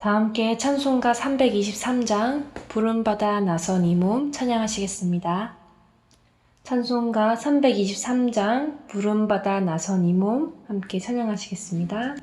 다 함께 찬송가 323장 부름받아 나선 이 몸 찬양하시겠습니다. 찬송가 323장 부름받아 나선 이 몸 함께 찬양하시겠습니다.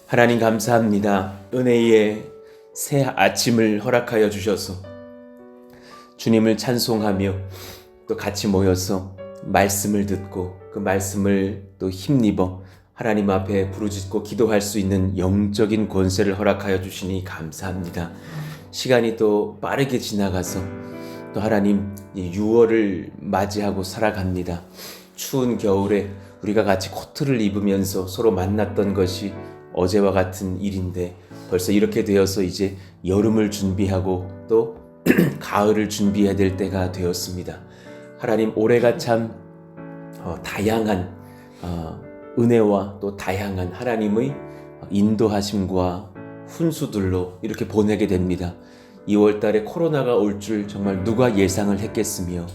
하나님 감사합니다. 은혜의 새 아침을 허락하여 주셔서 주님을 찬송하며 또 같이 모여서 말씀을 듣고 그 말씀을 또 힘입어 하나님 앞에 부르짖고 기도할 수 있는 영적인 권세를 허락하여 주시니 감사합니다. 시간이 또 빠르게 지나가서 또 하나님 6월을 맞이하고 살아갑니다. 추운 겨울에 우리가 같이 코트를 입으면서 서로 만났던 것이 어제와 같은 일인데 벌써 이렇게 되어서 이제 여름을 준비하고 또 가을을 준비해야 될 때가 되었습니다. 하나님 올해가 참 다양한 은혜와 또 다양한 하나님의 인도하심과 훈수들로 이렇게 보내게 됩니다. 2월 달에 코로나가 올 줄 정말 누가 예상을 했겠으며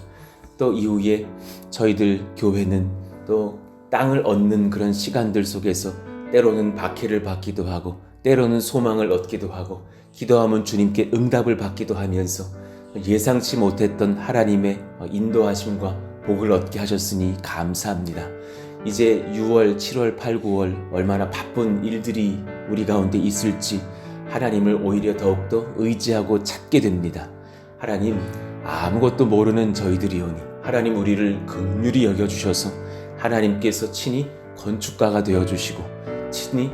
또 이후에 저희들 교회는 또 땅을 얻는 그런 시간들 속에서 때로는 박해를 받기도 하고 때로는 소망을 얻기도 하고 기도하면 주님께 응답을 받기도 하면서 예상치 못했던 하나님의 인도하심과 복을 얻게 하셨으니 감사합니다. 이제 6월, 7월, 8, 9월 얼마나 바쁜 일들이 우리 가운데 있을지 하나님을 오히려 더욱더 의지하고 찾게 됩니다. 하나님, 아무것도 모르는 저희들이오니 하나님 우리를 긍휼히 여겨주셔서 하나님께서 친히 건축가가 되어주시고 친히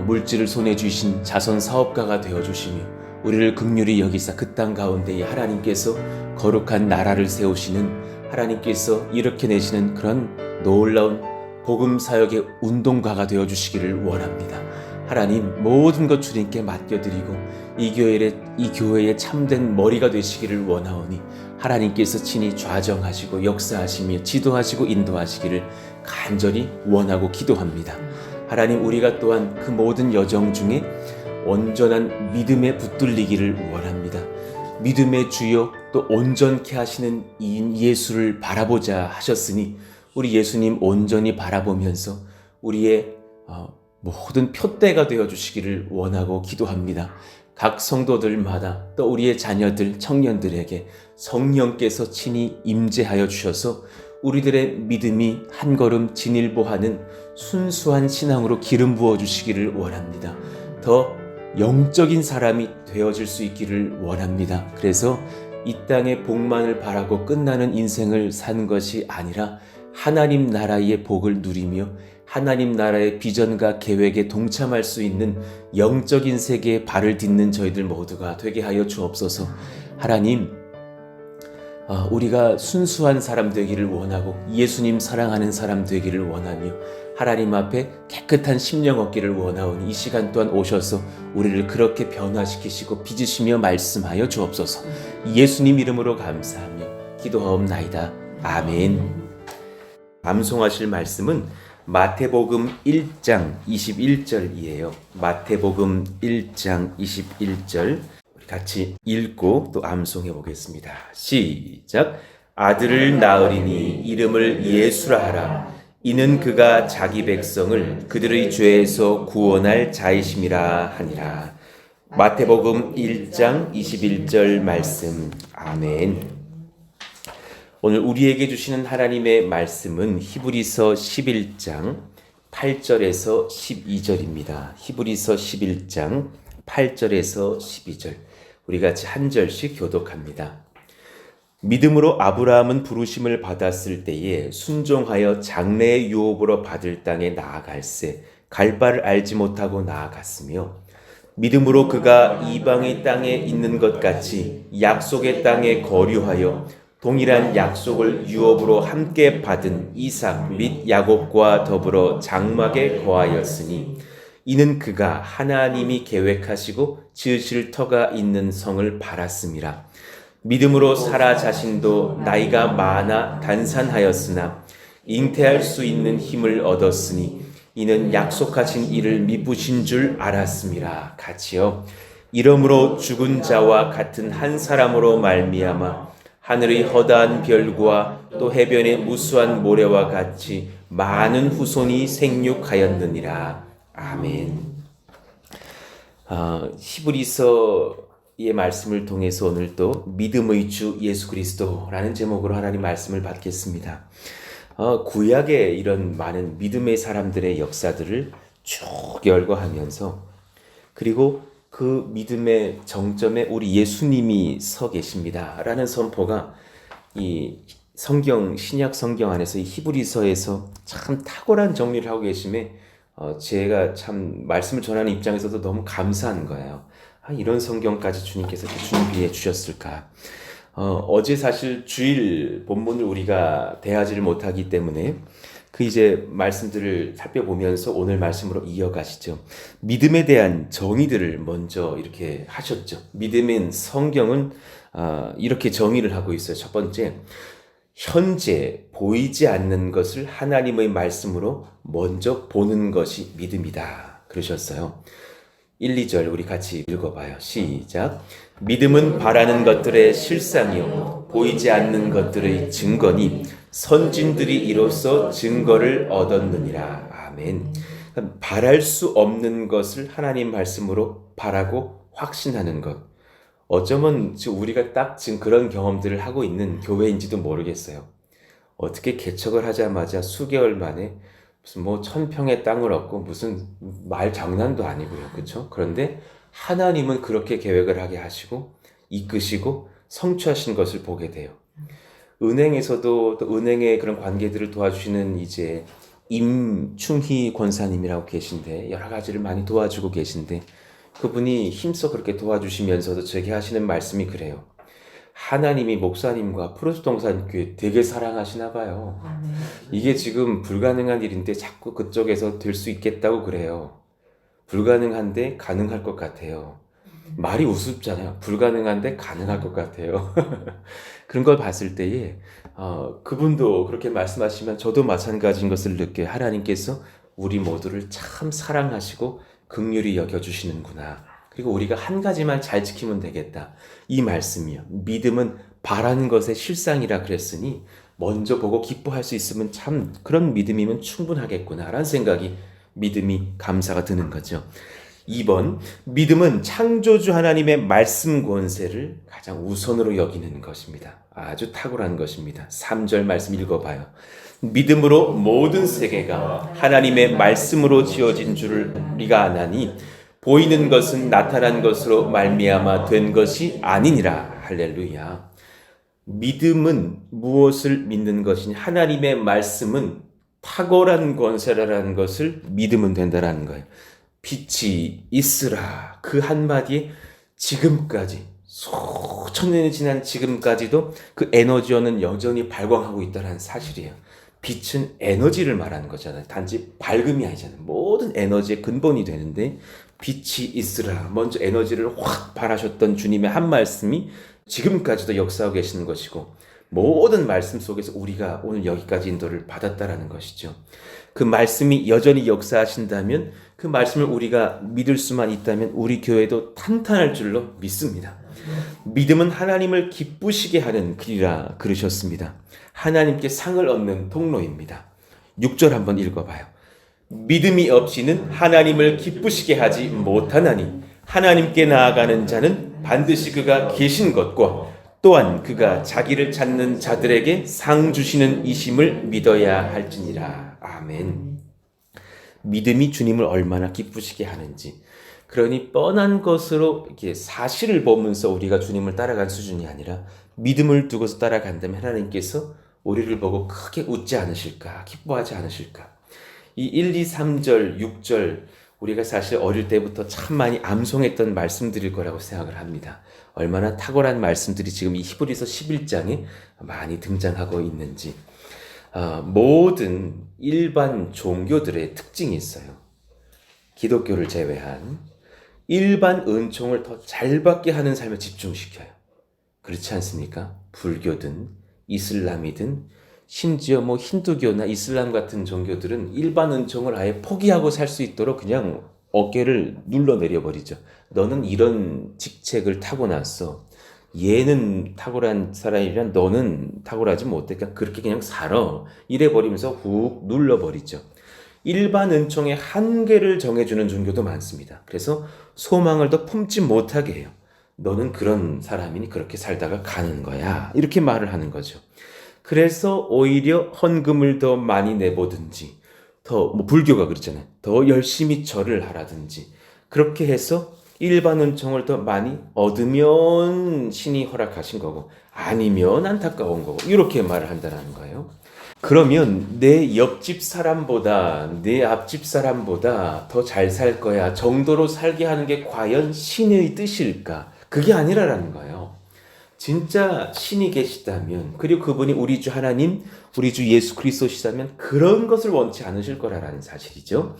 물질을 손에 쥐신 자선 사업가가 되어주시며 우리를 긍휼히 여기사 그 땅 가운데 하나님께서 거룩한 나라를 세우시는 하나님께서 일으켜 내시는 그런 놀라운 복음 사역의 운동가가 되어주시기를 원합니다. 하나님 모든 것 주님께 맡겨드리고 이 교회의 참된 머리가 되시기를 원하오니 하나님께서 친히 좌정하시고 역사하시며 지도하시고 인도하시기를 간절히 원하고 기도합니다. 하나님 우리가 또한 그 모든 여정 중에 온전한 믿음에 붙들리기를 원합니다. 믿음의 주요 또 온전케 하시는 이인 예수를 바라보자 하셨으니 우리 예수님 온전히 바라보면서 우리의 모든 표대가 되어주시기를 원하고 기도합니다. 각 성도들마다 또 우리의 자녀들, 청년들에게 성령께서 친히 임재하여 주셔서 우리들의 믿음이 한 걸음 진일보하는 순수한 신앙으로 기름 부어주시기를 원합니다. 더 영적인 사람이 되어질 수 있기를 원합니다. 그래서 이 땅의 복만을 바라고 끝나는 인생을 산 것이 아니라 하나님 나라의 복을 누리며 하나님 나라의 비전과 계획에 동참할 수 있는 영적인 세계에 발을 딛는 저희들 모두가 되게 하여 주옵소서. 하나님, 우리가 순수한 사람 되기를 원하고 예수님 사랑하는 사람 되기를 원하며 하나님 앞에 깨끗한 심령 얻기를 원하오니 이 시간 또한 오셔서 우리를 그렇게 변화시키시고 빚으시며 말씀하여 주옵소서. 예수님 이름으로 감사하며 기도하옵나이다. 아멘. 암송하실 말씀은 마태복음 1장 21절이에요. 마태복음 1장 21절 우리 같이 읽고 또 암송해 보겠습니다. 시작. 아들을 낳으리니 이름을 예수라 하라. 이는 그가 자기 백성을 그들의 죄에서 구원할 자이심이라 하니라. 마태복음 1장 21절 말씀. 아멘. 오늘 우리에게 주시는 하나님의 말씀은 히브리서 11장 8절에서 12절입니다. 히브리서 11장 8절에서 12절. 우리 같이 한 절씩 교독합니다. 믿음으로 아브라함은 부르심을 받았을 때에 순종하여 장래의 유업으로 받을 땅에 나아갈새 갈 바를 알지 못하고 나아갔으며 믿음으로 그가 이방의 땅에 있는 것 같이 약속의 땅에 거류하여 동일한 약속을 유업으로 함께 받은 이삭 및 야곱과 더불어 장막에 거하였으니 이는 그가 하나님이 계획하시고 지으실 터가 있는 성을 바랐음이라. 믿음으로 사라 자신도 나이가 많아 단산하였으나 잉태할 수 있는 힘을 얻었으니 이는 약속하신 이를 미쁘신 줄 알았음이라. 같이요. 이러므로 죽은 자와 같은 한 사람으로 말미암아 하늘의 허다한 별과 또 해변의 무수한 모래와 같이 많은 후손이 생육하였느니라. 아멘. 히브리서의 말씀을 통해서 오늘 또 믿음의 주 예수 그리스도라는 제목으로 하나님 말씀을 받겠습니다. 구약의 이런 많은 믿음의 사람들의 역사들을 쭉 열거하면서 그리고 그 믿음의 정점에 우리 예수님이 서 계십니다 라는 선포가 이 성경, 신약 성경 안에서 이 히브리서에서 참 탁월한 정리를 하고 계심에 제가 참 말씀을 전하는 입장에서도 너무 감사한 거예요. 이런 성경까지 주님께서 준비해 주셨을까. 어제 사실 주일 본문을 우리가 대하지를 못하기 때문에 그 이제 말씀들을 살펴보면서 오늘 말씀으로 이어가시죠. 믿음에 대한 정의들을 먼저 이렇게 하셨죠. 믿음인 성경은 이렇게 정의를 하고 있어요. 첫 번째, 현재 보이지 않는 것을 하나님의 말씀으로 먼저 보는 것이 믿음이다. 그러셨어요. 1, 2절 우리 같이 읽어봐요. 시작. 믿음은 바라는 것들의 실상이요 보이지 않는 것들의 증거니 선진들이 이로써 증거를 얻었느니라. 아멘. 바랄 수 없는 것을 하나님 말씀으로 바라고 확신하는 것. 어쩌면 지금 우리가 딱 지금 그런 경험들을 하고 있는 교회인지도 모르겠어요. 어떻게 개척을 하자마자 수개월 만에 무슨 1000평의 땅을 얻고 무슨 말 장난도 아니고요. 그렇죠? 그런데 하나님은 그렇게 계획을 하게 하시고 이끄시고 성취하신 것을 보게 돼요. 은행에서도 또 은행의 그런 관계들을 도와주시는 이제 임충희 권사님이라고 계신데 여러 가지를 많이 도와주고 계신데 그분이 힘써 그렇게 도와주시면서도 제게 하시는 말씀이 그래요. 하나님이 목사님과 프로스동산교회 되게 사랑하시나 봐요. 이게 지금 불가능한 일인데 자꾸 그쪽에서 될 수 있겠다고 그래요. 불가능한데 가능할 것 같아요. 말이 우습잖아요. 불가능한데 가능할 것 같아요. 그런 걸 봤을 때에 그분도 그렇게 말씀하시면 저도 마찬가지인 것을 느껴요. 하나님께서 우리 모두를 참 사랑하시고 긍휼히 여겨주시는구나. 그리고 우리가 한 가지만 잘 지키면 되겠다. 이 말씀이요. 믿음은 바라는 것의 실상이라 그랬으니 먼저 보고 기뻐할 수 있으면 참 그런 믿음이면 충분하겠구나 라는 생각이 믿음이 감사가 드는 거죠. 2번, 믿음은 창조주 하나님의 말씀 권세를 가장 우선으로 여기는 것입니다. 아주 탁월한 것입니다. 3절 말씀 읽어봐요. 믿음으로 모든 세계가 하나님의 말씀으로 지어진 줄을 우리가 아나니 보이는 것은 나타난 것으로 말미암아 된 것이 아니니라. 할렐루야. 믿음은 무엇을 믿는 것이냐? 하나님의 말씀은 탁월한 권세라는 것을 믿으면 된다라는 거예요. 빛이 있으라. 그 한마디에 지금까지 수천 년이 지난 지금까지도 그 에너지원은 여전히 발광하고 있다는 사실이에요. 빛은 에너지를 말하는 거잖아요. 단지 밝음이 아니잖아요. 모든 에너지의 근본이 되는데 빛이 있으라. 먼저 에너지를 확 발하셨던 주님의 한 말씀이 지금까지도 역사하고 계시는 것이고 모든 말씀 속에서 우리가 오늘 여기까지 인도를 받았다라는 것이죠. 그 말씀이 여전히 역사하신다면 그 말씀을 우리가 믿을 수만 있다면 우리 교회도 탄탄할 줄로 믿습니다. 믿음은 하나님을 기쁘시게 하는 길이라 그러셨습니다. 하나님께 상을 얻는 통로입니다. 6절 한번 읽어봐요. 믿음이 없이는 하나님을 기쁘시게 하지 못하나니 하나님께 나아가는 자는 반드시 그가 계신 것과 또한 그가 자기를 찾는 자들에게 상 주시는 이심을 믿어야 할지니라. 아멘. 믿음이 주님을 얼마나 기쁘시게 하는지, 그러니 뻔한 것으로 이렇게 사실을 보면서 우리가 주님을 따라간 수준이 아니라 믿음을 두고서 따라간다면 하나님께서 우리를 보고 크게 웃지 않으실까, 기뻐하지 않으실까. 이 1, 2, 3절, 6절 우리가 사실 어릴 때부터 참 많이 암송했던 말씀들일 거라고 생각을 합니다. 얼마나 탁월한 말씀들이 지금 이 히브리서 11장에 많이 등장하고 있는지. 모든 일반 종교들의 특징이 있어요. 기독교를 제외한 일반 은총을 더 잘 받게 하는 삶을 집중시켜요. 그렇지 않습니까? 불교든 이슬람이든 심지어 힌두교나 이슬람 같은 종교들은 일반 은총을 아예 포기하고 살 수 있도록 그냥 어깨를 눌러내려 버리죠. 너는 이런 직책을 타고났어. 얘는 탁월한 사람이란 너는 탁월하지 못해. 그렇게 그냥 살아. 이래 버리면서 훅 눌러버리죠. 일반 은총의 한계를 정해주는 종교도 많습니다. 그래서 소망을 더 품지 못하게 해요. 너는 그런 사람이니 그렇게 살다가 가는 거야. 이렇게 말을 하는 거죠. 그래서 오히려 헌금을 더 많이 내보든지, 불교가 그렇잖아요. 더 열심히 절을 하라든지, 그렇게 해서 일반 은총을 더 많이 얻으면 신이 허락하신 거고, 아니면 안타까운 거고, 이렇게 말을 한다는 거예요. 그러면 내 옆집 사람보다, 내 앞집 사람보다 더 잘 살 거야 정도로 살게 하는 게 과연 신의 뜻일까? 그게 아니라는 거예요. 진짜 신이 계시다면, 그리고 그분이 우리 주 하나님, 우리 주 예수 그리스도시다면 그런 것을 원치 않으실 거라는 사실이죠.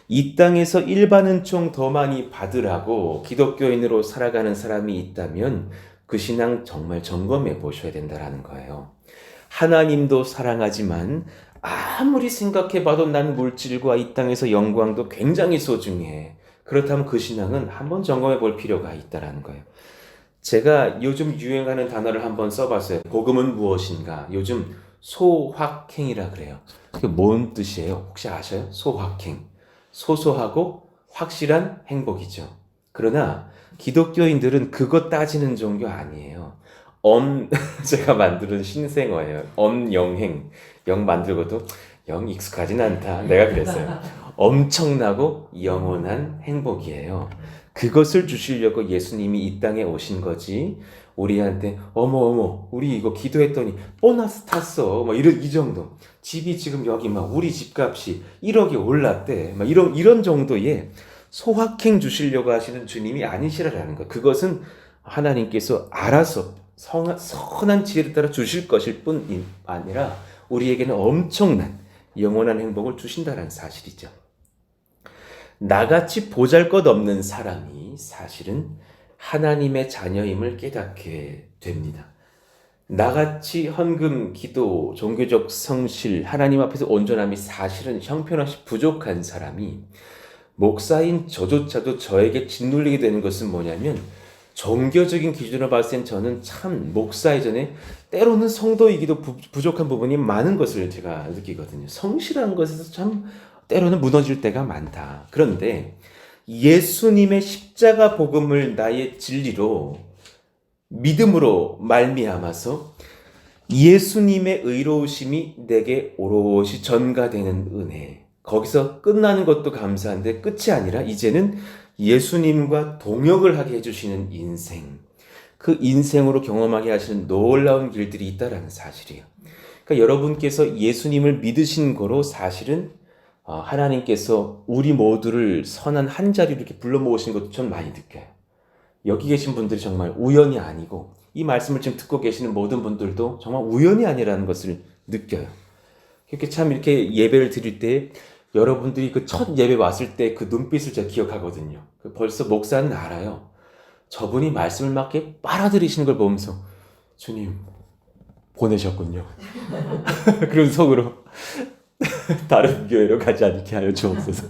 이 땅에서 일반 은총 더 많이 받으라고 기독교인으로 살아가는 사람이 있다면 그 신앙 정말 점검해 보셔야 된다는 거예요. 하나님도 사랑하지만 아무리 생각해봐도 난 물질과 이 땅에서 영광도 굉장히 소중해. 그렇다면 그 신앙은 한번 점검해 볼 필요가 있다는 거예요. 제가 요즘 유행하는 단어를 한번 써봤어요. 복음은 무엇인가? 요즘 소확행이라 그래요. 그게 뭔 뜻이에요? 혹시 아셔요? 소확행. 소소하고 확실한 행복이죠. 그러나 기독교인들은 그것 따지는 종교 아니에요. 제가 만드는 신생어예요. 영행. 영 만들고도 영 익숙하진 않다. 내가 그랬어요. 엄청나고 영원한 행복이에요. 그것을 주시려고 예수님이 이 땅에 오신 거지. 우리한테 어머 우리 이거 기도했더니 보너스 탔어. 이 정도. 집이 지금 여기 우리 집값이 1억이 올랐대. 이런 정도의 소확행 주시려고 하시는 주님이 아니시라는 거. 그것은 하나님께서 알아서 선한 지혜를 따라 주실 것일 뿐 아니라 우리에게는 엄청난 영원한 행복을 주신다는 사실이죠. 나같이 보잘것없는 사람이 사실은 하나님의 자녀임을 깨닫게 됩니다. 나같이 헌금, 기도, 종교적 성실, 하나님 앞에서 온전함이 사실은 형편없이 부족한 사람이 목사인 저조차도 저에게 짓눌리게 되는 것은 뭐냐면, 종교적인 기준으로 봤을 땐 저는 참 목사 이전에 때로는 성도이기도 부족한 부분이 많은 것을 제가 느끼거든요. 성실한 것에서 참 때로는 무너질 때가 많다. 그런데 예수님의 십자가 복음을 나의 진리로 믿음으로 말미암아서 예수님의 의로우심이 내게 오롯이 전가되는 은혜, 거기서 끝나는 것도 감사한데 끝이 아니라 이제는 예수님과 동역을 하게 해주시는 인생, 그 인생으로 경험하게 하시는 놀라운 길들이 있다라는 사실이에요. 그러니까 여러분께서 예수님을 믿으신 거로 사실은 하나님께서 우리 모두를 선한 한 자리로 이렇게 불러 모으신 것도 전 많이 느껴요. 여기 계신 분들이 정말 우연이 아니고 이 말씀을 지금 듣고 계시는 모든 분들도 정말 우연이 아니라는 것을 느껴요. 이렇게 예배를 드릴 때 여러분들이 그 첫 예배 왔을 때 그 눈빛을 제가 기억하거든요. 벌써 목사는 알아요. 저분이 말씀을 막 이렇게 빨아들이시는 걸 보면서 주님 보내셨군요. 그런 속으로 다른 교회로 가지 않게 하여 주옵소서.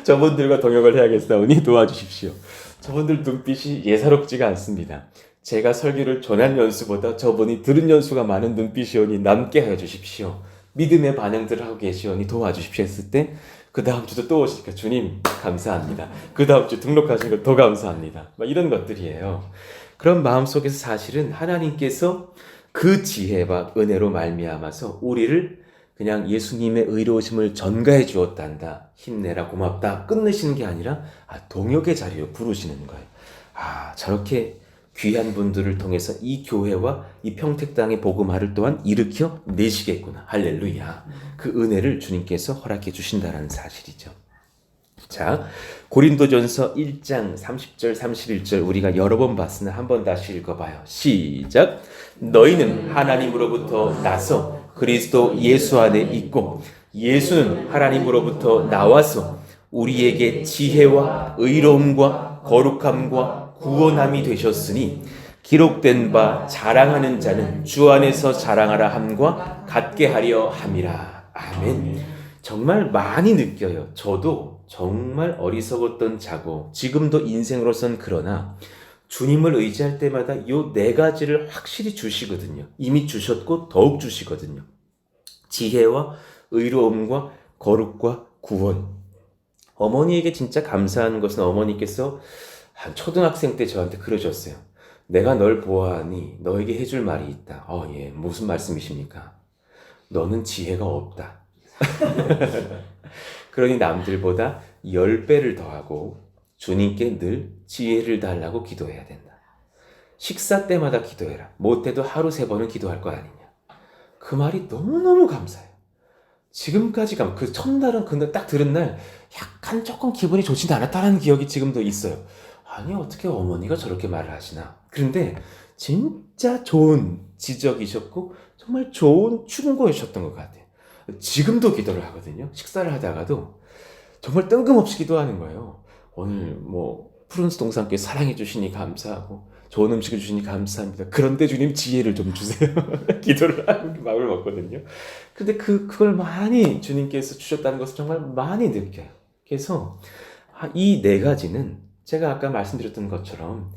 저분들과 동역을 해야겠사오니 도와주십시오. 저분들 눈빛이 예사롭지가 않습니다. 제가 설교를 전한 연수보다 저분이 들은 연수가 많은 눈빛이오니 남게 하여 주십시오. 믿음의 반응들을 하고 계시오니 도와주십시오 했을 때 그 다음 주도 또 오시니까 주님 감사합니다. 그 다음 주 등록하신 거 더 감사합니다. 막 이런 것들이에요. 그런 마음속에서 사실은 하나님께서 그 지혜와 은혜로 말미암아서 우리를 그냥 예수님의 의로우심을 전가해 주었단다. 힘내라 고맙다. 끝내시는 게 아니라 동역의 자리로 부르시는 거예요. 저렇게 귀한 분들을 통해서 이 교회와 이 평택당의 복음화를 또한 일으켜 내시겠구나. 할렐루야. 그 은혜를 주님께서 허락해 주신다는 사실이죠. 자, 고린도전서 1장 30절 31절 우리가 여러 번 봤으나 한 번 다시 읽어봐요. 시작. 너희는 하나님으로부터 나서 그리스도 예수 안에 있고 예수는 하나님으로부터 나와서 우리에게 지혜와 의로움과 거룩함과 구원함이 되셨으니 기록된 바 자랑하는 자는 주 안에서 자랑하라 함과 같게 하려 함이라. 아멘. 정말 많이 느껴요. 저도 정말 어리석었던 자고 지금도 인생으로선 그러나 주님을 의지할 때마다 이 네 가지를 확실히 주시거든요. 이미 주셨고 더욱 주시거든요. 지혜와 의로움과 거룩과 구원. 어머니에게 진짜 감사한 것은 어머니께서 한 초등학생 때 저한테 그러셨어요. 내가 널 보아하니 너에게 해줄 말이 있다. 예, 무슨 말씀이십니까? 너는 지혜가 없다. 그러니 남들보다 10배를 더하고 주님께 늘 지혜를 달라고 기도해야 된다. 식사 때마다 기도해라. 못해도 하루 3번은 기도할 거 아니냐. 그 말이 너무너무 감사해요. 지금까지 그 첫날은 그날 딱 들은 날 약간 조금 기분이 좋지 않았다는 기억이 지금도 있어요. 아니 어떻게 어머니가 저렇게 말을 하시나. 그런데 진짜 좋은 지적이셨고 정말 좋은 충고이셨던 것 같아요. 지금도 기도를 하거든요. 식사를 하다가도 정말 뜬금없이 기도하는 거예요. 오늘 푸른 동산께 사랑해 주시니 감사하고 좋은 음식을 주시니 감사합니다. 그런데 주님 지혜를 좀 주세요. 기도를 하는 마음을 먹거든요. 근데 그걸 많이 주님께서 주셨다는 것을 정말 많이 느껴요. 그래서 이 네 가지는 제가 아까 말씀드렸던 것처럼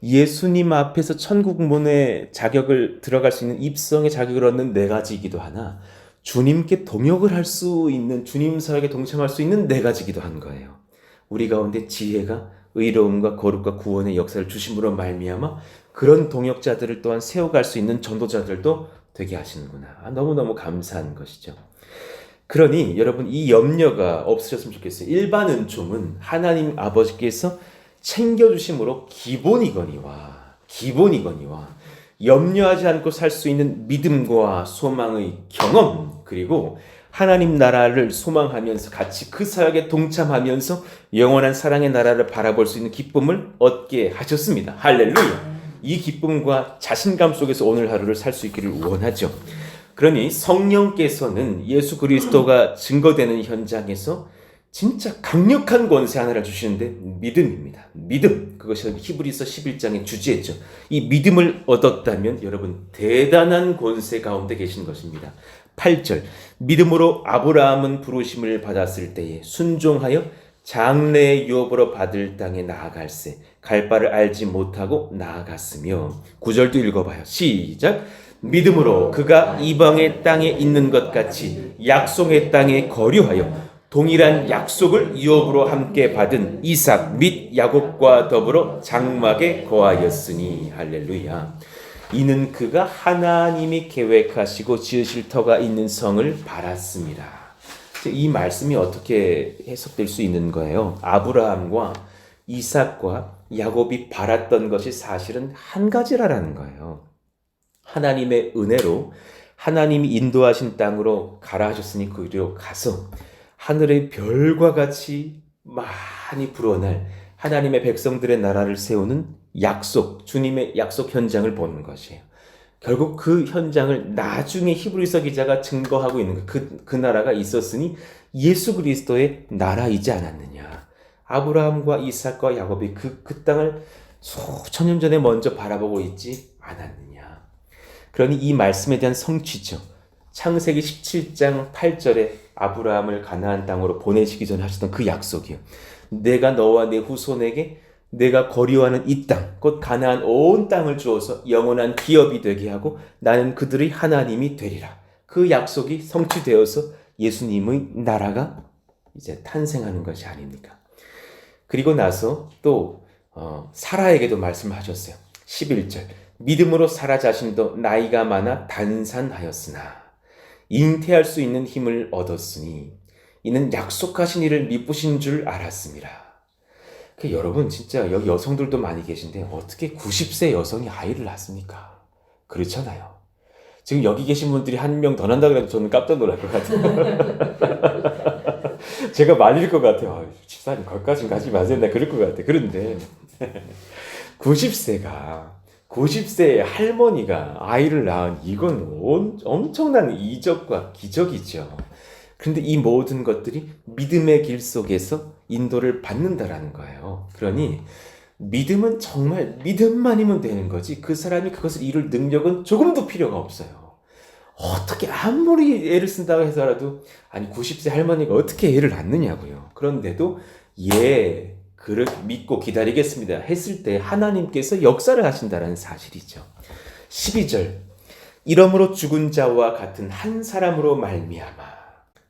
예수님 앞에서 천국 문에 자격을 들어갈 수 있는 입성의 자격을 얻는 네 가지이기도 하나 주님께 동역을 할 수 있는 주님 사역에 동참할 수 있는 네 가지이기도 한 거예요. 우리 가운데 지혜가 의로움과 거룩과 구원의 역사를 주심으로 말미암아 그런 동역자들을 또한 세워갈 수 있는 전도자들도 되게 하시는구나. 너무너무 감사한 것이죠. 그러니 여러분 이 염려가 없으셨으면 좋겠어요. 일반 은총은 하나님 아버지께서 챙겨주심으로 기본이거니와 염려하지 않고 살 수 있는 믿음과 소망의 경험 그리고 하나님 나라를 소망하면서 같이 그 사역에 동참하면서 영원한 사랑의 나라를 바라볼 수 있는 기쁨을 얻게 하셨습니다. 할렐루야. 이 기쁨과 자신감 속에서 오늘 하루를 살 수 있기를 원하죠. 그러니 성령께서는 예수 그리스도가 증거되는 현장에서 진짜 강력한 권세 하나를 주시는데 믿음입니다. 믿음. 그것이 히브리서 11장의 주제죠. 이 믿음을 얻었다면 여러분 대단한 권세 가운데 계신 것입니다. 8절 믿음으로 아브라함은 부르심을 받았을 때에 순종하여 장래의 유업으로 받을 땅에 나아갈세 갈 바를 알지 못하고 나아갔으며 9절도 읽어봐요. 시작. 믿음으로 그가 이방의 땅에 있는 것 같이 약속의 땅에 거류하여 동일한 약속을 유업으로 함께 받은 이삭 및 야곱과 더불어 장막에 거하였으니 할렐루야. 이는 그가 하나님이 계획하시고 지으실 터가 있는 성을 바랐습니다. 이 말씀이 어떻게 해석될 수 있는 거예요? 아브라함과 이삭과 야곱이 바랐던 것이 사실은 한 가지라는 거예요. 하나님의 은혜로 하나님이 인도하신 땅으로 가라 하셨으니 그리로 가서 하늘의 별과 같이 많이 불어날 하나님의 백성들의 나라를 세우는 약속, 주님의 약속 현장을 보는 것이에요. 결국 그 현장을 나중에 히브리서 기자가 증거하고 있는 그 나라가 있었으니 예수 그리스도의 나라이지 않았느냐. 아브라함과 이삭과 야곱이 그 땅을 수천 년 전에 먼저 바라보고 있지 않았느냐. 그러니 이 말씀에 대한 성취죠. 창세기 17장 8절에 아브라함을 가나안 땅으로 보내시기 전에 하셨던 그 약속이요. 내가 너와 내 후손에게 내가 거류하는 이 땅, 곧 가나안 온 땅을 주어서 영원한 기업이 되게 하고 나는 그들의 하나님이 되리라. 그 약속이 성취되어서 예수님의 나라가 이제 탄생하는 것이 아닙니까? 그리고 나서 또 사라에게도 말씀하셨어요. 11절 믿음으로 사라 자신도 나이가 많아 단산하였으나 잉태할 수 있는 힘을 얻었으니 이는 약속하신 이를 미쁘신 줄 알았습니다. 여러분 진짜 여기 여성들도 많이 계신데 어떻게 90세 여성이 아이를 낳습니까? 그렇잖아요. 지금 여기 계신 분들이 한 명 더 난다 그래도 저는 깜짝 놀랄 것 같아요. 제가 말릴 것 같아요. 집사님 거기까지는 가지 마세요. 나 그럴 것 같아요. 그런데 90세 할머니가 아이를 낳은 이건 엄청난 이적과 기적이죠. 그런데 이 모든 것들이 믿음의 길 속에서 인도를 받는다라는 거예요. 그러니 믿음은 정말 믿음만이면 되는 거지 그 사람이 그것을 이룰 능력은 조금도 필요가 없어요. 어떻게 아무리 애를 쓴다고 해서라도 아니 90세 할머니가 어떻게 애를 낳느냐고요. 그런데도 그렇게 믿고 기다리겠습니다 했을 때 하나님께서 역사를 하신다는 사실이죠. 12절 이러므로 죽은 자와 같은 한 사람으로 말미암아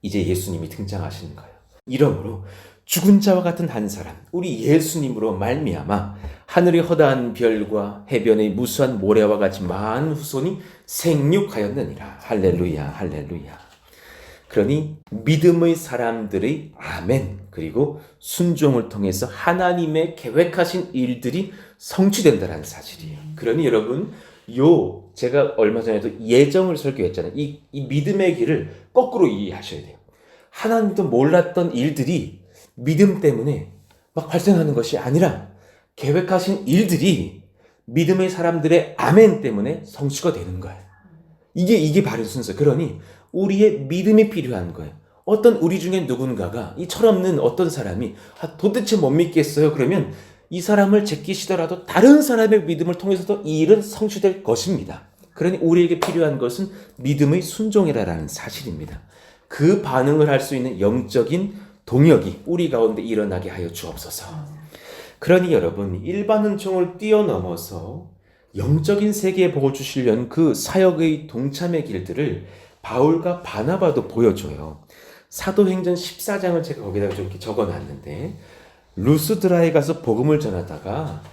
이제 예수님이 등장하시는 거예요. 이러므로 죽은 자와 같은 한 사람, 우리 예수님으로 말미암아 하늘의 허다한 별과 해변의 무수한 모래와 같이 많은 후손이 생육하였느니라. 할렐루야, 할렐루야. 그러니 믿음의 사람들의 아멘 그리고 순종을 통해서 하나님의 계획하신 일들이 성취된다는 사실이에요. 그러니 여러분 제가 얼마 전에도 예정을 설교했잖아요. 이 믿음의 길을 거꾸로 이해하셔야 돼요. 하나님도 몰랐던 일들이 믿음 때문에 막 발생하는 것이 아니라 계획하신 일들이 믿음의 사람들의 아멘 때문에 성취가 되는 거예요. 이게 바른 순서. 그러니 우리의 믿음이 필요한 거예요. 어떤 우리 중에 누군가가 이 철없는 어떤 사람이 도대체 못 믿겠어요. 그러면 이 사람을 제끼시더라도 다른 사람의 믿음을 통해서도 이 일은 성취될 것입니다. 그러니 우리에게 필요한 것은 믿음의 순종이라는 사실입니다. 그 반응을 할 수 있는 영적인 동역이 우리 가운데 일어나게 하여 주옵소서. 그러니 여러분 일반 은총을 뛰어넘어서 영적인 세계에 보여주시려는 그 사역의 동참의 길들을 바울과 바나바도 보여줘요. 사도행전 14장을 제가 거기다가 좀 이렇게 적어놨는데 루스드라에 가서 복음을 전하다가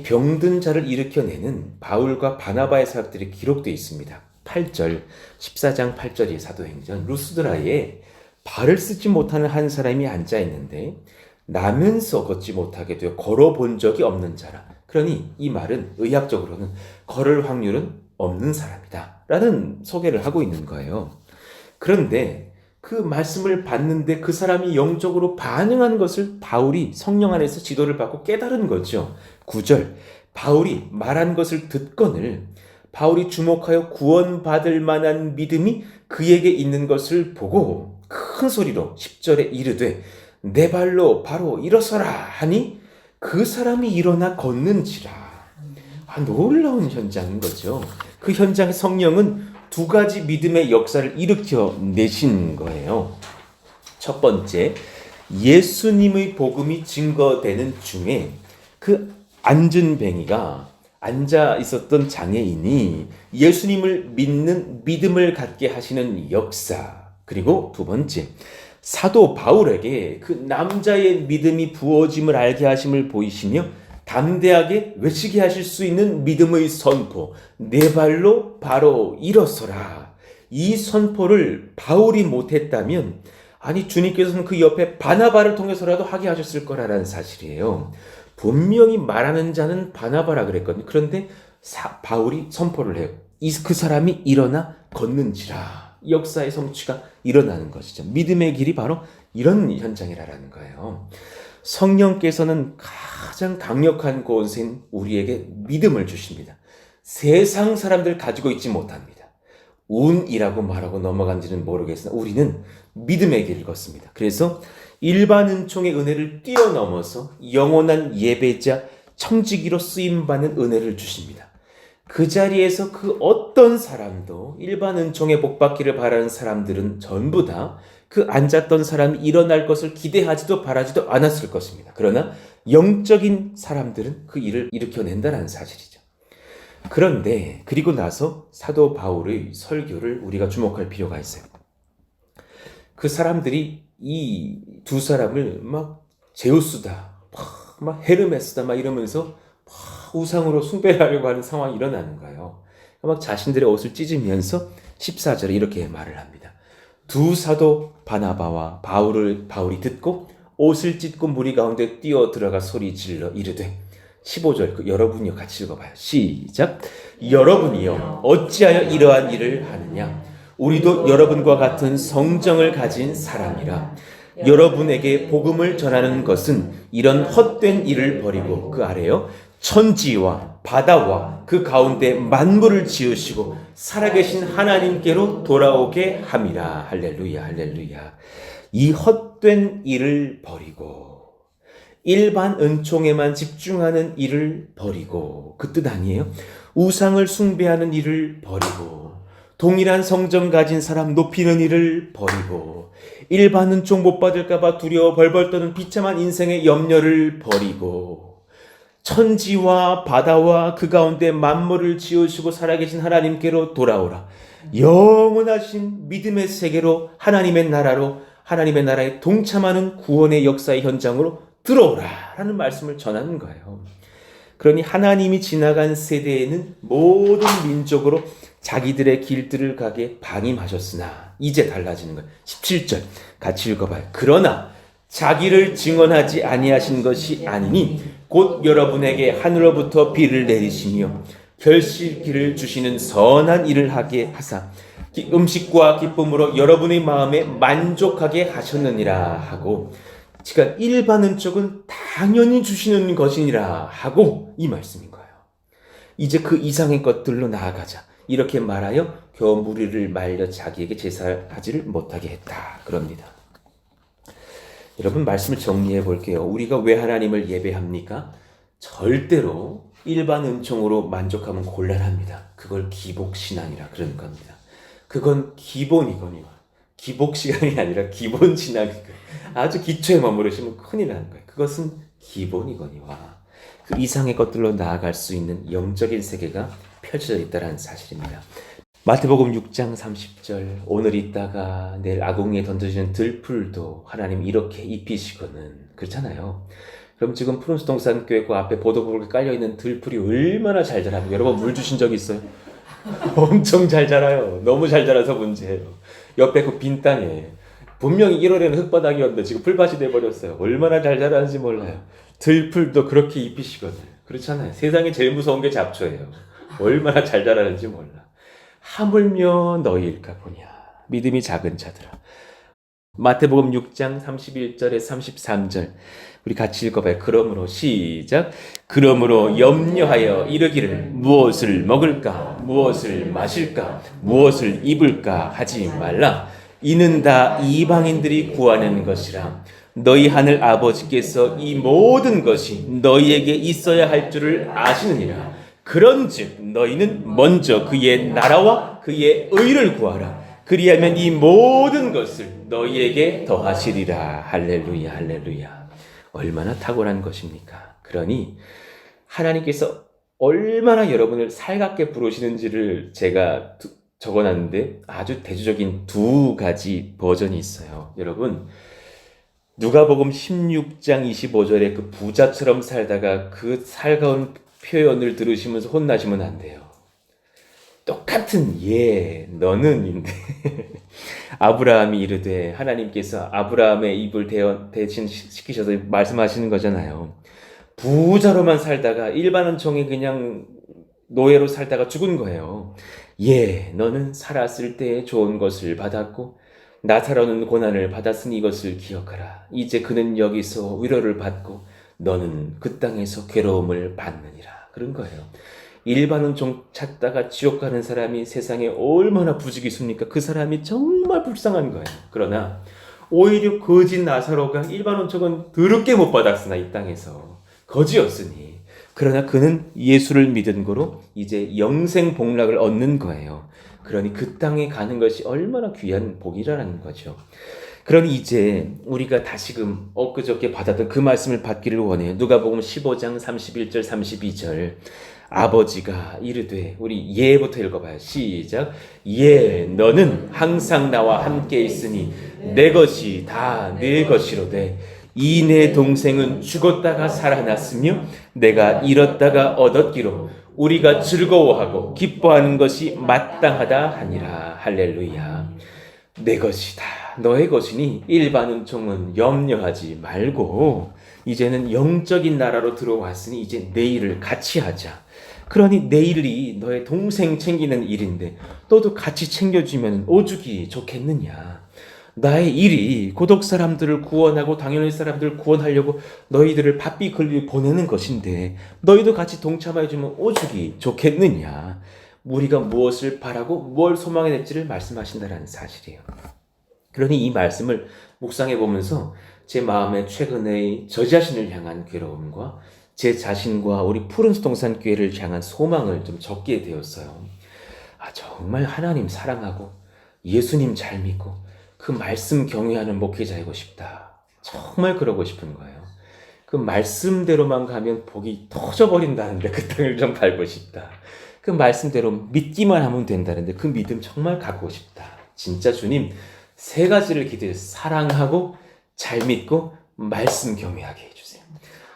병든 자를 일으켜내는 바울과 바나바의 사역들이 기록되어 있습니다. 8절 14장 8절이 사도행전 루스드라에 발을 쓰지 못하는 한 사람이 앉아있는데 나면서 걷지 못하게 되어 걸어본 적이 없는 자라. 그러니 이 말은 의학적으로는 걸을 확률은 없는 사람이다 라는 소개를 하고 있는 거예요. 그런데 그 말씀을 받는데 그 사람이 영적으로 반응한 것을 바울이 성령 안에서 지도를 받고 깨달은 거죠. 9절 바울이 말한 것을 듣거늘 바울이 주목하여 구원받을 만한 믿음이 그에게 있는 것을 보고 큰 소리로 10절에 이르되 내 발로 바로 일어서라 하니 그 사람이 일어나 걷는지라. 놀라운 현장인 거죠. 그 현장의 성령은 두 가지 믿음의 역사를 일으켜내신 거예요. 첫 번째, 예수님의 복음이 증거되는 중에 그 안전뱅이가 앉아 있었던 장애인이 예수님을 믿는 믿음을 갖게 하시는 역사. 그리고 두 번째, 사도 바울에게 그 남자의 믿음이 부어짐을 알게 하심을 보이시며 담대하게 외치게 하실 수 있는 믿음의 선포, 내 발로 바로 일어서라. 이 선포를 바울이 못했다면 주님께서는 그 옆에 바나바를 통해서라도 하게 하셨을 거라는 사실이에요. 분명히 말하는 자는 바나바라 그랬거든요. 그런데 바울이 선포를 해요. 그 사람이 일어나 걷는지라. 역사의 성취가 일어나는 것이죠. 믿음의 길이 바로 이런 현장이라는 거예요. 성령께서는 가장 강력한 권세인 우리에게 믿음을 주십니다. 세상 사람들 가지고 있지 못합니다. 운이라고 말하고 넘어간지는 모르겠으나 우리는 믿음의 길을 걷습니다. 그래서 일반 은총의 은혜를 뛰어넘어서 영원한 예배자 청지기로 쓰임받는 은혜를 주십니다. 그 자리에서 그 어떤 사람도 일반 은총의 복받기를 바라는 사람들은 전부 다 그 앉았던 사람이 일어날 것을 기대하지도 바라지도 않았을 것입니다. 그러나 영적인 사람들은 그 일을 일으켜낸다는 사실이죠. 그런데 그리고 나서 사도 바울의 설교를 우리가 주목할 필요가 있어요. 그 사람들이 이 두 사람을 막 제우스다, 막 헤르메스다 막 이러면서 막 우상으로 숭배하려고 하는 상황이 일어나는 거예요. 막 자신들의 옷을 찢으면서 14절에 이렇게 말을 합니다. 두 사도 바나바와 바울이 듣고 옷을 찢고 무리 가운데 뛰어 들어가 소리 질러 이르되 15절 여러분이요 같이 읽어봐요. 시작. 여러분이요 어찌하여 이러한 일을 하느냐. 우리도 여러분과 같은 성정을 가진 사람이라. 여러분에게 복음을 전하는 것은 이런 헛된 일을 버리고 그 아래요 천지와 바다와 그 가운데 만물을 지으시고 살아계신 하나님께로 돌아오게 함이라. 할렐루야 할렐루야. 이 헛된 일을 버리고 일반 은총에만 집중하는 일을 버리고 그 뜻 아니에요? 우상을 숭배하는 일을 버리고 동일한 성정 가진 사람 높이는 일을 버리고 일반 은총 못 받을까봐 두려워 벌벌 떠는 비참한 인생의 염려를 버리고 천지와 바다와 그 가운데 만물을 지으시고 살아계신 하나님께로 돌아오라. 영원하신 믿음의 세계로 하나님의 나라에 동참하는 구원의 역사의 현장으로 들어오라 라는 말씀을 전하는 거예요. 그러니 하나님이 지나간 세대에는 모든 민족으로 자기들의 길들을 가게 방임하셨으나 이제 달라지는 거예요. 17절 같이 읽어봐요. 그러나 자기를 증언하지 아니하신 것이 아니니 곧 여러분에게 하늘로부터 비를 내리시며 결실기를 주시는 선한 일을 하게 하사 음식과 기쁨으로 여러분의 마음에 만족하게 하셨느니라 하고 그러니까 일반 은총은 당연히 주시는 것이니라 하고 이 말씀인 거예요. 이제 그 이상의 것들로 나아가자. 이렇게 말하여 겨우 무리를 말려 자기에게 제사하지를 못하게 했다. 그럽니다. 여러분 말씀을 정리해 볼게요. 우리가 왜 하나님을 예배합니까? 절대로 일반 은총으로 만족하면 곤란합니다. 그걸 기복신앙이라 그러는 겁니다. 그건 기본이거니와 기복신앙이 아니라 기본신앙이거니와 아주 기초에 머무르시면 큰일 나는 거예요. 그것은 기본이거니와 그 이상의 것들로 나아갈 수 있는 영적인 세계가 펼쳐져 있다는 사실입니다. 마태복음 6장 30절 오늘 있다가 내일 아궁이에 던져지는 들풀도 하나님 이렇게 입히시거는 그렇잖아요. 그럼 지금 푸른수 동산교회 그 앞에 보도블록에 깔려있는 들풀이 얼마나 잘 자랍니까? 여러분 물 주신 적 있어요? 엄청 잘 자라요. 너무 잘 자라서 문제예요. 옆에 그 빈 땅에 분명히 1월에는 흙바닥이었는데 지금 풀밭이 돼버렸어요. 얼마나 잘 자라는지 몰라요. 들풀도 그렇게 입히시거든. 그렇잖아요. 세상에 제일 무서운 게 잡초예요. 얼마나 잘 자라는지 몰라. 하물며 너희일까 보냐. 믿음이 작은 자들아. 마태복음 6장 31절에 33절 우리 같이 읽어봐요. 그러므로 시작. 그러므로 염려하여 이르기를 무엇을 먹을까 무엇을 마실까 무엇을 입을까 하지 말라. 이는 다 이방인들이 구하는 것이라. 너희 하늘 아버지께서 이 모든 것이 너희에게 있어야 할 줄을 아시느니라. 그런즉 너희는 먼저 그의 나라와 그의 의를 구하라. 그리하면 이 모든 것을 너희에게 더하시리라. 할렐루야 할렐루야. 얼마나 탁월한 것입니까? 그러니 하나님께서 얼마나 여러분을 살갑게 부르시는지를 제가 적어놨는데 아주 대조적인 두 가지 버전이 있어요. 여러분 누가복음 16장 25절에 그 부자처럼 살다가 그 살가운 표현을 들으시면서 혼나시면 안 돼요. 똑같은 너는인데 아브라함이 이르되 하나님께서 아브라함의 입을 대신시키셔서 말씀하시는 거잖아요. 부자로만 살다가 일반 은총이 그냥 노예로 살다가 죽은 거예요. 예, 너는 살았을 때 좋은 것을 받았고 나사로는 고난을 받았으니 이것을 기억하라. 이제 그는 여기서 위로를 받고 너는 그 땅에서 괴로움을 받느니라. 그런 거예요. 일반 은총 찾다가 지옥 가는 사람이 세상에 얼마나 부족이 있습니까? 그 사람이 정말 불쌍한 거예요. 그러나 오히려 거지 나사로가 일반 은총은 더럽게 못 받았으나 이 땅에서 거지였으니, 그러나 그는 예수를 믿은 거로 이제 영생 복락을 얻는 거예요. 그러니 그 땅에 가는 것이 얼마나 귀한 복이라는 거죠. 그러니 이제 우리가 다시금 엊그저께 받았던 그 말씀을 받기를 원해요. 누가복음 15장 31절 32절. 아버지가 이르되, 우리 예부터 읽어봐요. 시작. 예, 너는 항상 나와 함께 있으니 내 것이 다 내 것이로되 이 내 동생은 죽었다가 살아났으며 내가 잃었다가 얻었기로 우리가 즐거워하고 기뻐하는 것이 마땅하다 하니라. 할렐루야. 내 것이 다 너의 것이니 일반 은총은 염려하지 말고 이제는 영적인 나라로 들어왔으니 이제 내 일을 같이 하자. 그러니 내 일이 너의 동생 챙기는 일인데 너도 같이 챙겨주면 오죽이 좋겠느냐. 나의 일이 고독 사람들을 구원하고 당연히 사람들을 구원하려고 너희들을 바삐 걸리 보내는 것인데 너희도 같이 동참해주면 오죽이 좋겠느냐. 우리가 무엇을 바라고 뭘 소망해낼지를 말씀하신다는 사실이에요. 그러니 이 말씀을 묵상해 보면서 제 마음에 최근의 저 자신을 향한 괴로움과 제 자신과 우리 푸른수동산교회를 향한 소망을 좀 적게 되었어요. 정말 하나님 사랑하고 예수님 잘 믿고 그 말씀 경외하는 목회자이고 싶다. 정말 그러고 싶은 거예요. 그 말씀대로만 가면 복이 터져버린다는데 그 땅을 좀 밟고 싶다. 그 말씀대로 믿기만 하면 된다는데 그 믿음 정말 갖고 싶다. 진짜 주님 3가지를 기도해서 사랑하고 잘 믿고 말씀 경외하게 해주세요.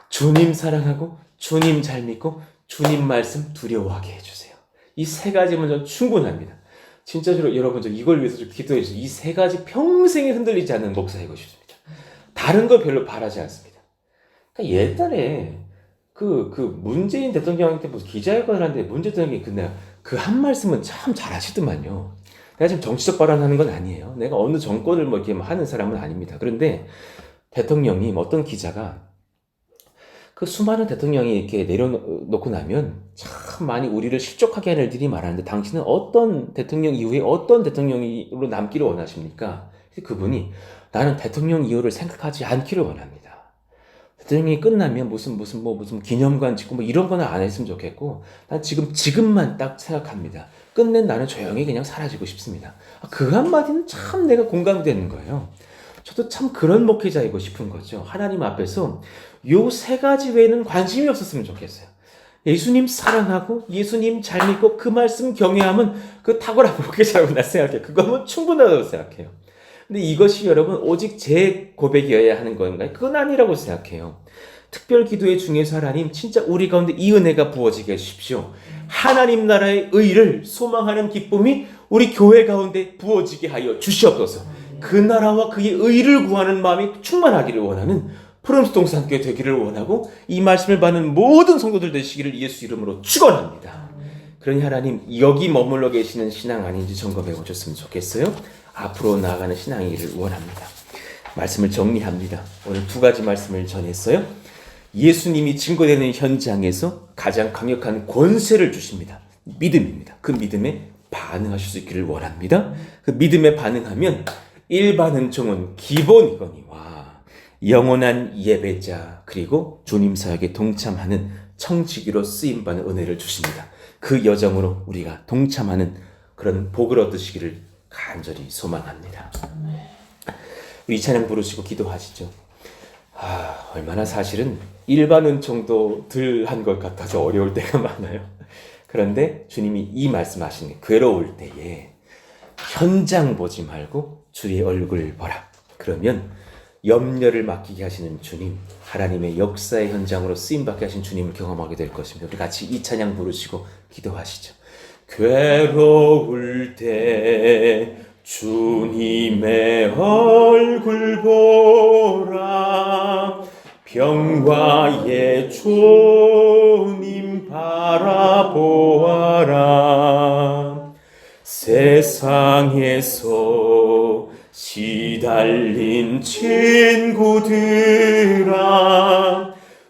주님 사랑하고 주님 잘 믿고 주님 말씀 두려워하게 해주세요. 이 3가지면 전 충분합니다. 진짜 여러분 저 이걸 위해서 좀 기도해 주세요. 이 3가지 평생에 흔들리지 않는 목사이고 싶습니다. 다른 거 별로 바라지 않습니다. 그러니까 옛날에 그 문재인 대통령한테 무슨 기자회견을 하는데 문재인 대통령이 그 한 말씀은 참 잘하시더만요. 내가 지금 정치적 발언하는 건 아니에요. 내가 어느 정권을 뭐 이렇게 하는 사람은 아닙니다. 그런데 대통령이 어떤 기자가 그 수많은 대통령이 이렇게 내려놓고 나면 참 많이 우리를 실족하게 하는 일들이 많았는데 당신은 어떤 대통령 이후에 어떤 대통령으로 남기를 원하십니까? 그분이 나는 대통령 이후를 생각하지 않기를 원합니다. 대통령이 끝나면 무슨 기념관 짓고 이런 거는 안 했으면 좋겠고 난 지금만 딱 생각합니다. 끝낸 나는 조용히 그냥 사라지고 싶습니다. 그 한마디는 참 내가 공감되는 거예요. 저도 참 그런 목회자이고 싶은 거죠. 하나님 앞에서 요 3가지 외에는 관심이 없었으면 좋겠어요. 예수님 사랑하고 예수님 잘 믿고 그 말씀 경외하면 그 탁월한 목회자라고 나 생각해요. 그거면 충분하다고 생각해요. 근데 이것이 여러분 오직 제 고백이어야 하는 건가요? 그건 아니라고 생각해요. 특별 기도회 중에서 하나님 진짜 우리 가운데 이 은혜가 부어지게 해주십시오. 하나님 나라의 의를 소망하는 기쁨이 우리 교회 가운데 부어지게 하여 주시옵소서. 그 나라와 그의 의를 구하는 마음이 충만하기를 원하는 푸른수동산교회 되기를 원하고 이 말씀을 받는 모든 성도들 되시기를 예수 이름으로 축원합니다. 그러니 하나님 여기 머물러 계시는 신앙 아닌지 점검해 보셨으면 좋겠어요. 앞으로 나아가는 신앙이기를 원합니다. 말씀을 정리합니다. 오늘 2가지 말씀을 전했어요. 예수님이 증거되는 현장에서 가장 강력한 권세를 주십니다. 믿음입니다. 그 믿음에 반응하실 수 있기를 원합니다. 그 믿음에 반응하면 일반 은총은 기본이거니와 영원한 예배자 그리고 주님 사역에 동참하는 청지기로 쓰임받는 은혜를 주십니다. 그 여정으로 우리가 동참하는 그런 복을 얻으시기를 간절히 소망합니다. 우리 이 찬양 부르시고 기도하시죠. 얼마나 사실은 일반 은총도 덜 한 것 같아서 어려울 때가 많아요. 그런데 주님이 이 말씀하시는 게 괴로울 때에 현장 보지 말고 주의 얼굴 보라. 그러면 염려를 맡기게 하시는 주님, 하나님의 역사의 현장으로 쓰임받게 하신 주님을 경험하게 될 것입니다. 우리 같이 이 찬양 부르시고 기도하시죠. 괴로울 때 주님의 얼굴 보라. 병 영화의 주님 바라보아라. 세상에서 시달린 친구들아,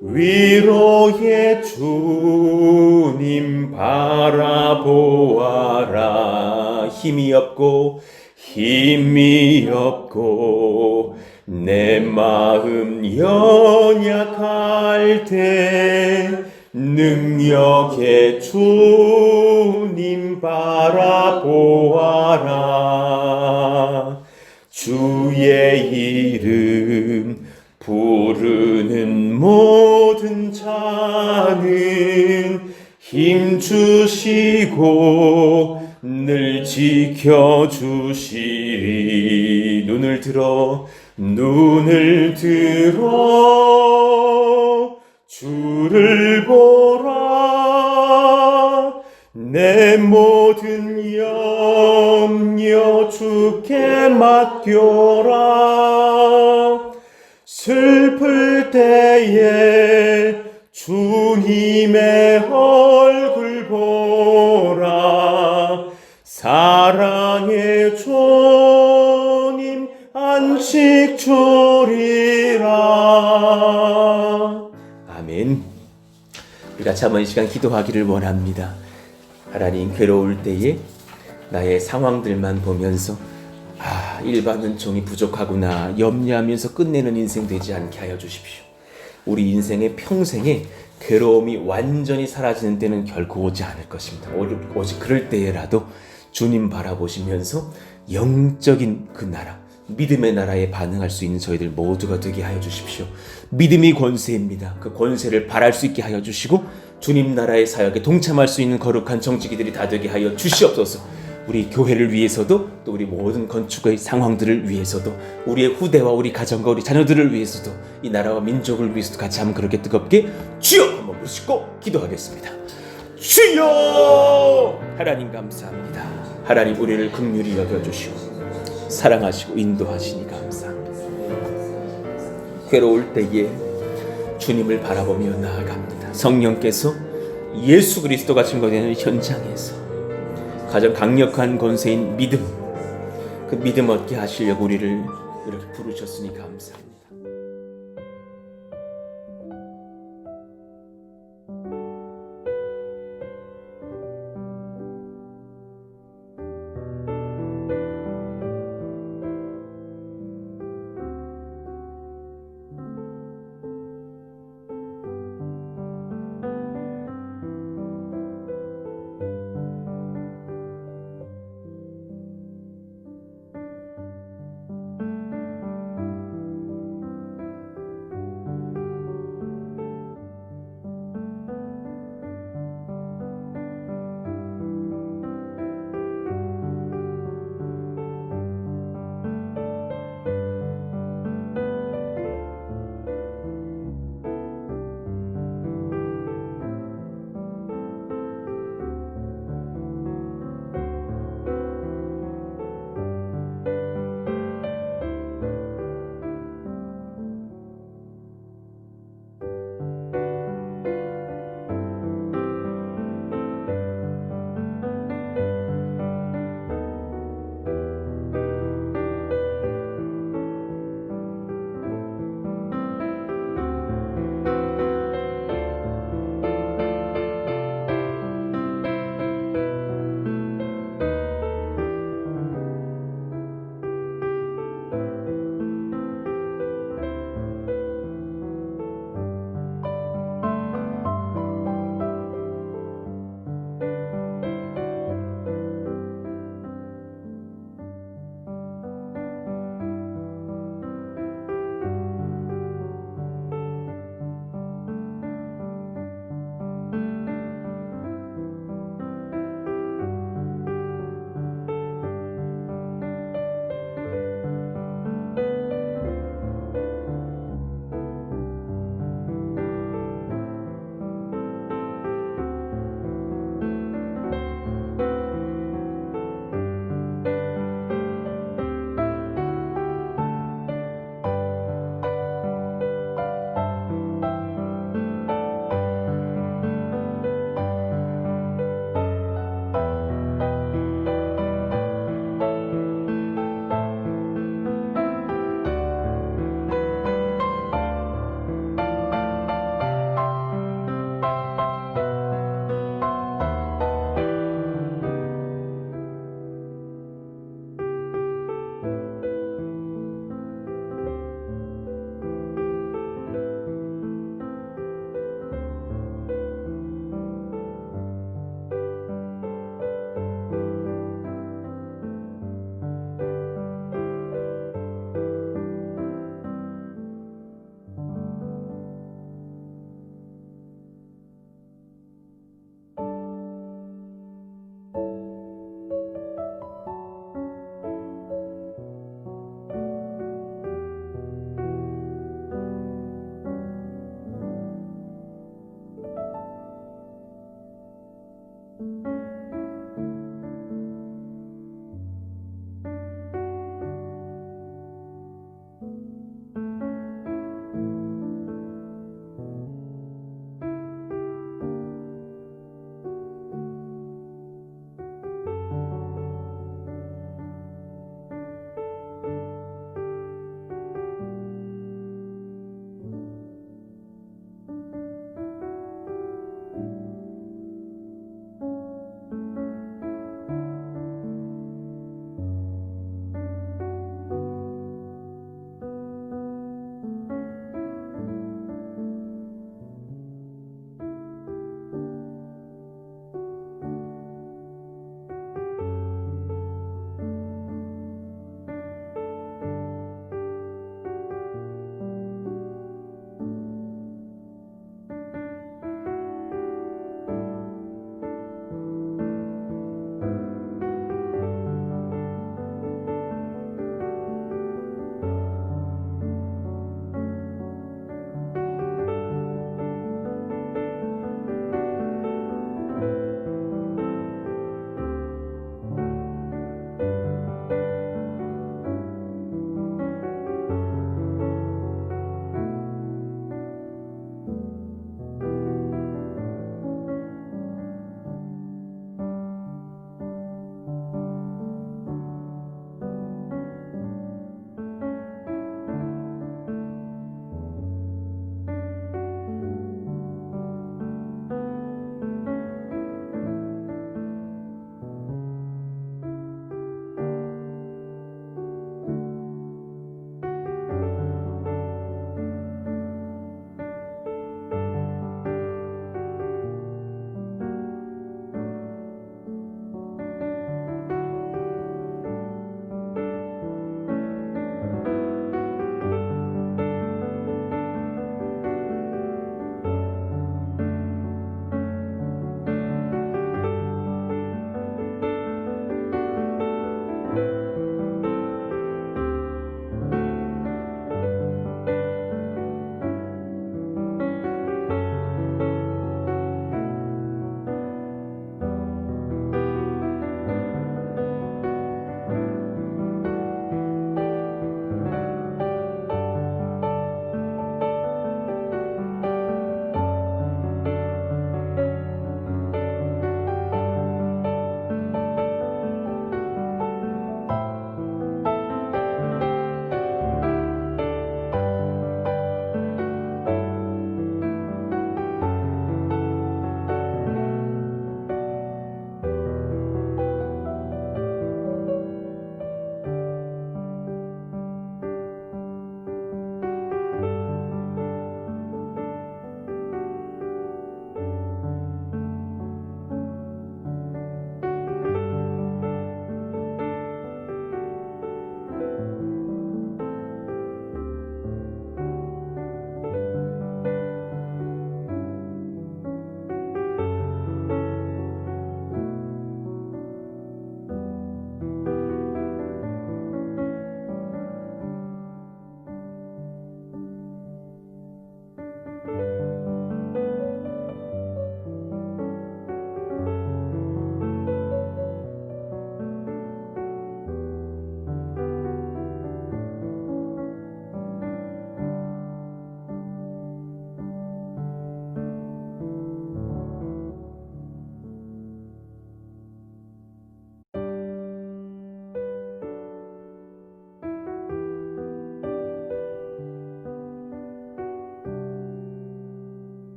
위로의 주님 바라보아라. 힘이 없고 내 마음 연약할 때 능력의 주님 바라보아라. 주의 이름 부르는 모든 자는 힘 주시고 늘 지켜주시리. 눈을 들어 주를 보라. 내 모든 염려 주께 맡겨라. 슬플 때에 주님의 얼굴 보라. 사랑의 주님 안식 주리라. 아멘. 우리 같이 한번 이 시간 기도하기를 원합니다. 하나님, 괴로울 때에 나의 상황들만 보면서 일반 은총이 부족하구나 염려하면서 끝내는 인생 되지 않게 하여 주십시오. 우리 인생의 평생에 괴로움이 완전히 사라지는 때는 결코 오지 않을 것입니다. 오직 그럴 때라도 주님 바라보시면서 영적인 그 나라, 믿음의 나라에 반응할 수 있는 저희들 모두가 되게 하여 주십시오. 믿음이 권세입니다. 그 권세를 발할 수 있게 하여 주시고 주님 나라의 사역에 동참할 수 있는 거룩한 정직이들이 다 되게 하여 주시옵소서. 우리 교회를 위해서도, 또 우리 모든 건축의 상황들을 위해서도, 우리의 후대와 우리 가정과 우리 자녀들을 위해서도, 이 나라와 민족을 위해서도 같이 한번 그렇게 뜨겁게 주여 한번 부르시고 기도하겠습니다. 주여! 하나님 감사합니다. 하나님, 우리를 긍휼히 여겨주시고 사랑하시고 인도하시니 감사합니다. 괴로울 때에 주님을 바라보며 나아갑니다. 성령께서 예수 그리스도가 증거되는 현장에서 가장 강력한 권세인 믿음, 그 믿음 얻게 하시려고 우리를 이렇게 부르셨으니 감사합니다.